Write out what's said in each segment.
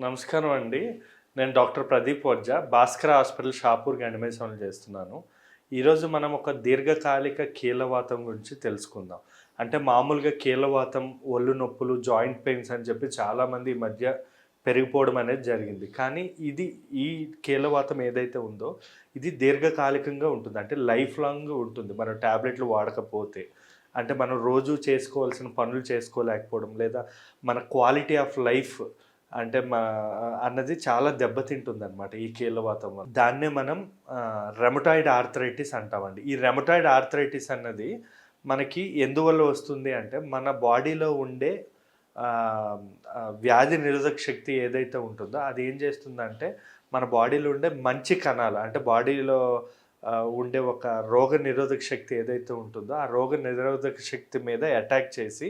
నమస్కారం అండి. నేను డాక్టర్ ప్రదీప్ ఓజ్జా, భాస్కర హాస్పిటల్ షాపూర్, గండిమైసంలో చేస్తున్నాను. ఈరోజు మనం ఒక దీర్ఘకాలిక కీళ్ళవాతం గురించి తెలుసుకుందాం. అంటే మామూలుగా కీళ్ళవాతం, ఒళ్ళు నొప్పులు, జాయింట్ పెయిన్స్ అని చెప్పి చాలామంది ఈ మధ్య పెరిగిపోవడం అనేది జరిగింది. కానీ ఈ కీళ్ళవాతం ఏదైతే ఉందో ఇది దీర్ఘకాలికంగా ఉంటుంది. అంటే లైఫ్ లాంగ్ ఉంటుంది మనం టాబ్లెట్లు వాడకపోతే. అంటే మనం రోజు చేసుకోవాల్సిన పనులు చేసుకోలేకపోవడం, లేదా మన క్వాలిటీ ఆఫ్ లైఫ్ అంటే అన్నది చాలా దెబ్బతింటుందనమాట ఈ కీళ్ళవాతం వల్ల. దాన్నే మనం రెమటాయిడ్ ఆర్థరైటిస్ అంటామండి. ఈ రెమటాయిడ్ ఆర్థరైటిస్ అన్నది మనకి ఎందువల్ల వస్తుంది అంటే మన బాడీలో ఉండే వ్యాధి నిరోధక శక్తి ఏదైతే ఉంటుందో అది ఏం చేస్తుందంటే మన బాడీలో ఉండే మంచి కణాలు అంటే బాడీలో ఉండే ఒక రోగ నిరోధక శక్తి ఏదైతే ఉంటుందో ఆ రోగ నిరోధక శక్తి మీద అటాక్ చేసి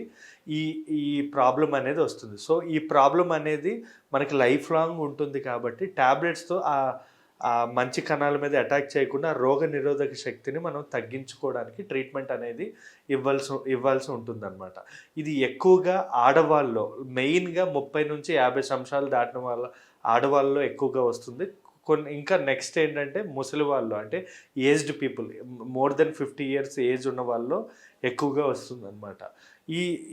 ఈ ఈ ప్రాబ్లం అనేది వస్తుంది. సో ఈ ప్రాబ్లం అనేది మనకి లైఫ్ లాంగ్ ఉంటుంది కాబట్టి ట్యాబ్లెట్స్తో ఆ మంచి కణాల మీద అటాక్ చేయకుండా రోగ నిరోధక శక్తిని మనం తగ్గించుకోవడానికి ట్రీట్మెంట్ అనేది ఇవ్వాల్సి ఉంటుందన్నమాట. ఇది ఎక్కువగా ఆడవాళ్ళలో మెయిన్గా 30 నుంచి 50 సంవత్సరాలు దాటిన ఆడవాళ్ళలో ఎక్కువగా వస్తుంది. ఇంకా నెక్స్ట్ ఏంటంటే ముసలి వాళ్ళు అంటే aged people more than 50 years age ఉన్న వాళ్ళు ఎక్కువగా వస్తుందన్నమాట.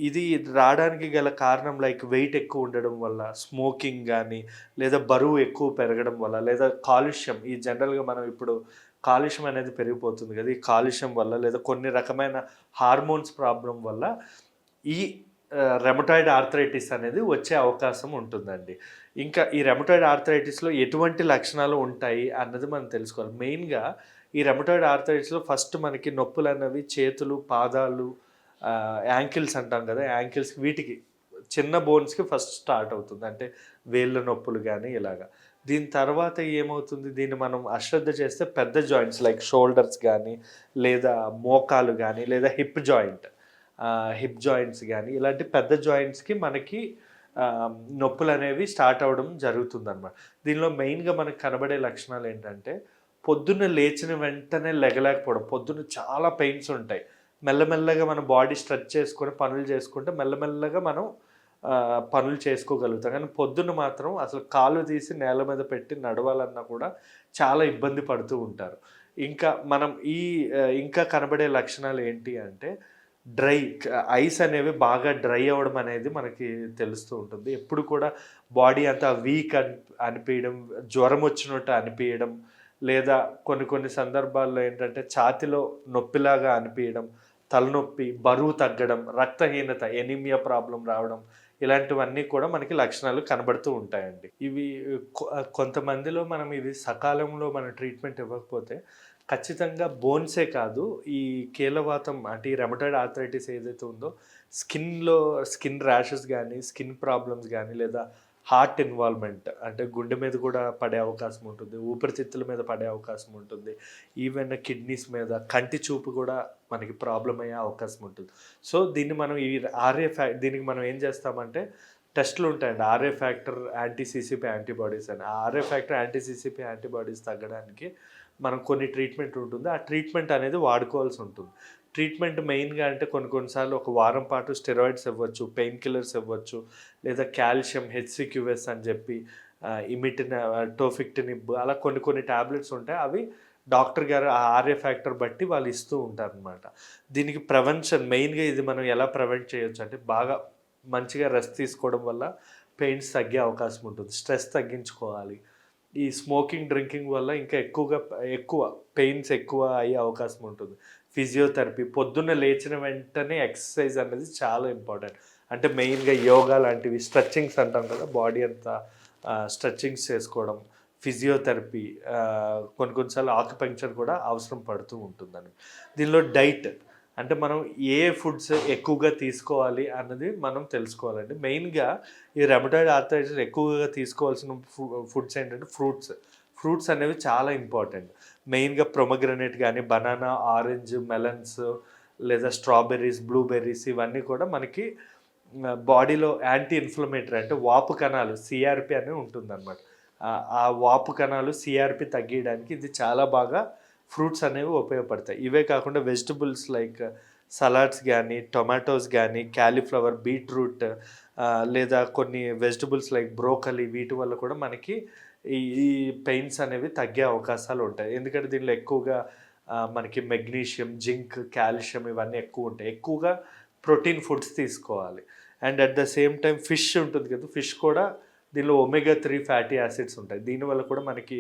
ఇది రావడానికి గల కారణం లైక్ వెయిట్ ఎక్కువ ఉండడం వల్ల, స్మోకింగ్ కానీ, లేదా బరువు ఎక్కువ పెరగడం వల్ల, లేదా కాలుష్యం. ఈ జనరల్గా మనం ఇప్పుడు కాలుష్యం అనేది పెరిగిపోతుంది కదా, ఈ కాలుష్యం వల్ల లేదా కొన్ని రకమైన హార్మోన్స్ ప్రాబ్లం వల్ల ఈ రెమటాయిడ్ ఆర్థరైటిస్ అనేది వచ్చే అవకాశం ఉంటుందండి. ఇంకా ఈ రెమటాయిడ్ ఆర్థరైటిస్లో ఎటువంటి లక్షణాలు ఉంటాయి అన్నది మనం తెలుసుకోవాలి. మెయిన్గా ఈ రెమటాయిడ్ ఆర్థరైటిస్లో ఫస్ట్ మనకి నొప్పులు అన్నవి చేతులు, పాదాలు, యాంకిల్స్ అంటాం కదా, యాంకిల్స్కి వీటికి చిన్న బోన్స్కి ఫస్ట్ స్టార్ట్ అవుతుంది. అంటే వేళ్ళ నొప్పులు కానీ ఇలాగా. దీని తర్వాత ఏమవుతుంది, దీన్ని మనం అశ్రద్ధ చేస్తే పెద్ద జాయింట్స్ లైక్ షోల్డర్స్ కానీ, లేదా మోకాలు కానీ, లేదా హిప్ జాయింట్స్ కానీ ఇలాంటి పెద్ద జాయింట్స్కి మనకి నొప్పులు అనేవి స్టార్ట్ అవ్వడం జరుగుతుందన్నమాట. దీనిలో మెయిన్గా మనకు కనబడే లక్షణాలు ఏంటంటే పొద్దున్న లేచిన వెంటనే లెగలేకపోవడం, పొద్దున్న చాలా పెయిన్స్ ఉంటాయి. మెల్లమెల్లగా మన బాడీ స్ట్రెచ్ చేసుకొని పనులు చేసుకుంటే మెల్లమెల్లగా మనం పనులు చేసుకోగలుగుతాం. కానీ పొద్దున్న మాత్రం అసలు కాళ్ళు తీసి నేల మీద పెట్టి నడవాలన్నా కూడా చాలా ఇబ్బంది పడుతూ ఉంటారు. ఇంకా మనం ఇంకా కనబడే లక్షణాలు ఏంటి అంటే ఐస్ అనేవి బాగా డ్రై అవ్వడం అనేది మనకి తెలుస్తూ ఉంటుంది. ఎప్పుడు కూడా బాడీ అంతా వీక్ అనిపించడం, జ్వరం వచ్చినట్టు అనిపించడం, లేదా కొన్ని సందర్భాల్లో ఏంటంటే ఛాతీలో నొప్పిలాగా అనిపించడం, తలనొప్పి, బరువు తగ్గడం, రక్తహీనత, ఎనీమియా ప్రాబ్లం రావడం, ఇలాంటివన్నీ కూడా మనకి లక్షణాలు కనబడుతూ ఉంటాయండి. ఇవి కొంతమందిలో మనం ఇది సకాలంలో మన ట్రీట్మెంట్ ఇవ్వకపోతే ఖచ్చితంగా బోన్సే కాదు, ఈ కీళ్ళవాతం అంటే ఈ రెమటాయిడ్ ఆర్థరైటిస్ ఏదైతే ఉందో స్కిన్ ర్యాషెస్ కానీ, స్కిన్ ప్రాబ్లమ్స్ కానీ, లేదా హార్ట్ ఇన్వాల్వ్మెంట్ అంటే గుండె మీద కూడా పడే అవకాశం ఉంటుంది, ఊపిరితిత్తుల మీద పడే అవకాశం ఉంటుంది, ఈవెన్ కిడ్నీస్ మీద, కంటి చూపు కూడా మనకి ప్రాబ్లం అయ్యే అవకాశం ఉంటుంది. సో దీన్ని మనం దీనికి మనం ఏం చేస్తామంటే టెస్టులు ఉంటాయండి. ఆర్ఏ ఫ్యాక్టర్, యాంటీ-సిసిపి యాంటీబాడీస్ అని. ఆ ఆర్ఏ ఫ్యాక్టర్, యాంటీ-సిసిపి యాంటీబాడీస్ తగ్గడానికి మనం కొన్ని ట్రీట్మెంట్ ఉంటుంది. ఆ ట్రీట్మెంట్ అనేది వాడుకోవాల్సి ఉంటుంది. ట్రీట్మెంట్ మెయిన్గా అంటే కొన్నిసార్లు ఒక వారం పాటు స్టెరాయిడ్స్ ఇవ్వచ్చు, పెయిన్ కిల్లర్స్ ఇవ్వచ్చు, లేదా కాల్షియం, హెచ్సిక్యూఎస్ అని చెప్పి, టోఫిక్టినిబ్, అలా కొన్ని ట్యాబ్లెట్స్ ఉంటాయి. అవి డాక్టర్ గారు ఆ ఆర్ఏ ఫ్యాక్టర్ బట్టి వాళ్ళు ఇస్తూ ఉంటారనమాట. దీనికి ప్రివెన్షన్ మెయిన్గా ఇది మనం ఎలా ప్రివెంట్ చేయొచ్చు అంటే బాగా మంచిగా రెస్ట్ తీసుకోవడం వల్ల పెయిన్స్ తగ్గే అవకాశం ఉంటుంది. స్ట్రెస్ తగ్గించుకోవాలి. ఈ స్మోకింగ్, డ్రింకింగ్ వల్ల ఇంకా ఎక్కువ పెయిన్స్ అయ్యే అవకాశం ఉంటుంది. ఫిజియోథెరపీ, పొద్దున్న లేచిన వెంటనే ఎక్సర్సైజ్ అనేది చాలా ఇంపార్టెంట్. అంటే మెయిన్గా యోగా లాంటివి, స్ట్రెచ్చింగ్స్ అంటాం కదా, బాడీ అంతా స్ట్రెచ్చింగ్స్ చేసుకోవడం, ఫిజియోథెరపీ, కొన్నిసార్లు ఆక్యుపంక్చర్ కూడా అవసరం పడుతూ ఉంటుందని. దీనిలో డైట్ అంటే మనం ఏ ఫుడ్స్ ఎక్కువగా తీసుకోవాలి అన్నది మనం తెలుసుకోవాలండి. మెయిన్గా ఈ రెమటాయిడ్ ఆర్థరైటిస్ ఎక్కువగా తీసుకోవాల్సిన ఫుడ్స్ ఏంటంటే ఫ్రూట్స్ అనేవి చాలా ఇంపార్టెంట్. మెయిన్గా ప్రొమోగ్రనేట్ కానీ, బనానా, ఆరెంజ్, మెలన్స్, లేదా స్ట్రాబెర్రీస్, బ్లూబెర్రీస్, ఇవన్నీ కూడా మనకి బాడీలో యాంటీ ఇన్ఫ్లమేటరీ అంటే వాపు కణాలు, సిఆర్పి అనేది ఉంటుందన్నమాట. ఆ వాపు కణాలు, సిఆర్పి తగ్గించడానికి ఇది చాలా బాగా ఫ్రూట్స్ అనేవి ఉపయోగపడతాయి. ఇవే కాకుండా వెజిటబుల్స్ లైక్ సలాడ్స్ కానీ, టొమాటోస్ కానీ, క్యాలీఫ్లవర్, బీట్రూట్, లేదా కొన్ని వెజిటబుల్స్ లైక్ బ్రోకలీ వీటి వల్ల కూడా మనకి ఈ పెయిన్స్ అనేవి తగ్గే అవకాశాలు ఉంటాయి. ఎందుకంటే దీనిలో ఎక్కువగా మనకి మెగ్నీషియం, జింక్, కాల్షియం ఇవన్నీ ఎక్కువ ఉంటాయి. ఎక్కువగా ప్రోటీన్ ఫుడ్స్ తీసుకోవాలి. And at the same time fish ఉంటుంది కదా, ఫిష్ కూడా దీనిలో ఒమేగా 3 ఫ్యాటీ యాసిడ్స్ ఉంటాయి. దీనివల్ల కూడా మనకి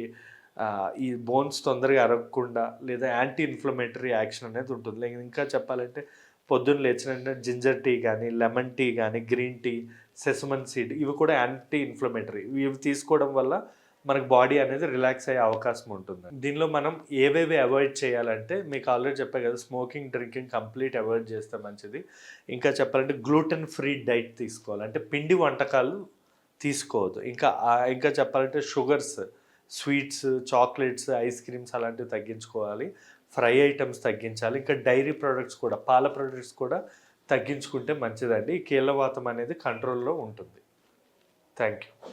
ఈ బోన్స్ తొందరగా అరగకుండా లేదా యాంటీ ఇన్ఫ్లమేటరీ యాక్షన్ అనేది ఉంటుంది. ఇంకా చెప్పాలంటే పొద్దున్న లేచిన వెంటనే జింజర్ టీ కానీ, లెమన్ టీ కానీ, గ్రీన్ టీ, సెసమన్ సీడ్ ఇవి కూడా యాంటీ ఇన్ఫ్లమేటరీ. ఇవి తీసుకోవడం వల్ల మనకు బాడీ అనేది రిలాక్స్ అయ్యే అవకాశం ఉంటుంది. దీనిలో మనం ఏవేవి అవాయిడ్ చేయాలంటే మీకు ఆల్రెడీ చెప్పాను కదా, స్మోకింగ్, డ్రింకింగ్ కంప్లీట్ అవాయిడ్ చేస్తే మంచిది. ఇంకా చెప్పాలంటే గ్లూటెన్ ఫ్రీ డైట్ తీసుకోవాలి, అంటే పిండి వంటకాలు తీసుకోవద్దు. ఇంకా చెప్పాలంటే sugars, sweets, chocolates, ice creams అలాంటివి తగ్గించుకోవాలి. ఫ్రై ఐటమ్స్ తగ్గించాలి. ఇంకా డైరీ ప్రోడక్ట్స్ కూడా, పాల ప్రోడక్ట్స్ కూడా తగ్గించుకుంటే మంచిదండి. ఈ కీళ్ళవాతం అనేది కంట్రోల్లో ఉంటుంది. Thank you.